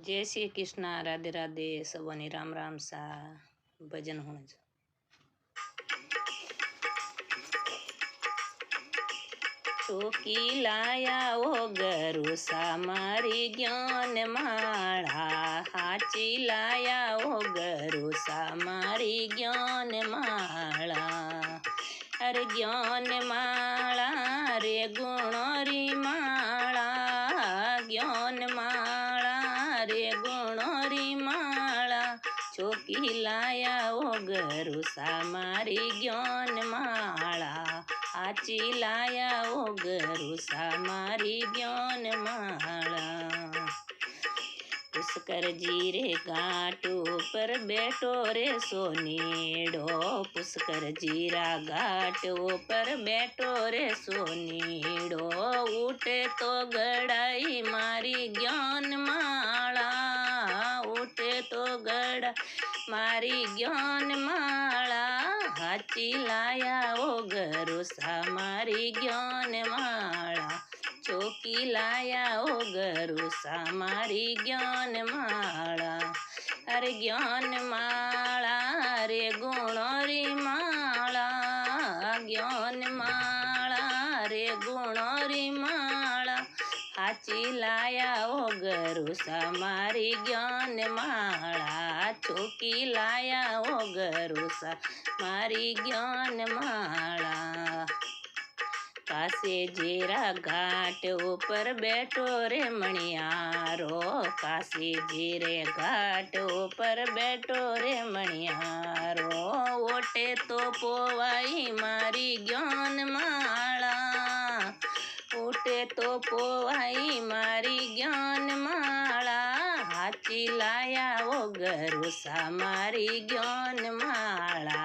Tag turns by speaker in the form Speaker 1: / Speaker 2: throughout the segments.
Speaker 1: जय श्री कृष्णा। राधे राधे। सबने राम राम सा भजन होने जो चौकी लाया ओ गरु सा मारी ज्ञान माला हाची लाया ओ गरु सा मारी ज्ञान माला अरे ज्ञान माला रे गुणोरी माला ज्ञान माला रे गुणोरी माला चौकी लाया ओ गरु सा मारी ज्ञान माला हाची लाया ओ गरु सा मारी ज्ञान माला पुष्कर जी रे घाट ऊपर बैठो रे सोनीड़ो पुष्कर जीरा घाट ऊपर बैठो रे सोनीड़ो उठे तो गड़ाई मारी ज्ञान माला उठे तो गड़ा मारी ज्ञान माला हाची लाया ओ गरु सा मारी ज्ञान माला चौकी लाया ओ गरु सा मारी ज्ञान माला अरे ज्ञान माला रे गुणोरी माला ज्ञान माला रे गुणोरी माला हाची लाया ओ गरु सा मारी ज्ञान माला चौकी लाया ओ गरु सा मारी ज्ञान माला कासे जीरा घाट ऊपर बैठो रे मणियारो कासे जीरे घाट ऊपर बैठो रे मणियारो ओटे तो पोवाई मारी ज्ञान माला उठे तो पोवाई मारी ज्ञान माला हाची लाया ओ गरु सा मारी ज्ञान माला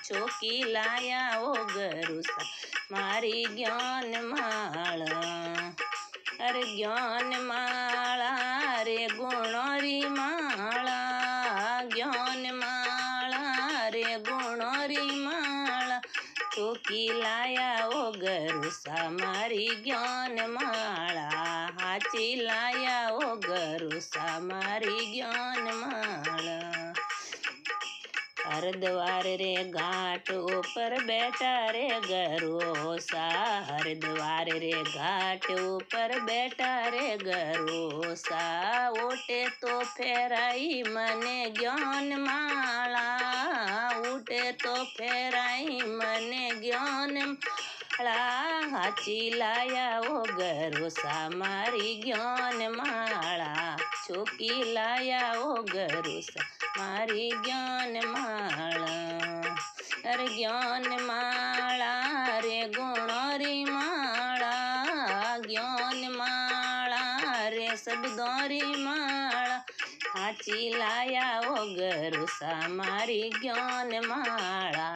Speaker 1: चौकी लाया ओ गरु सा मारी ज्ञान माला अरे ज्ञान माला रे गुणोरी माला ज्ञान माला रे गुणोरी माला चौकी लाया ओ गरु सा मारी ज्ञान माला हाची लाया ओ गरु सा मारी ज्ञान माला हरिद्वार रे घाट ऊपर बैठा रे गरु सा हरिद्वार रे घाट ऊपर बैठा रे गरु सा उठे तो फेराई मने ज्ञान माला उठे तो फेराई मने ज्ञान माला हाची लाया ओ गरु सा मारी ज्ञान माला चौकी लाया ओ गरु सा मारी ज्ञान माला अरे ज्ञान माला रे गुणोरी माला ज्ञान माला रे शब्दोरी माला हाची लाया ओ गरु सा मारी ज्ञान माला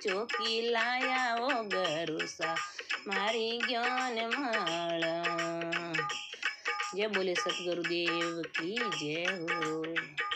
Speaker 1: चौकी लाया ओ गरु सा मारी ज्ञान माला। जय बोले सतगुरुदेव की जय हो।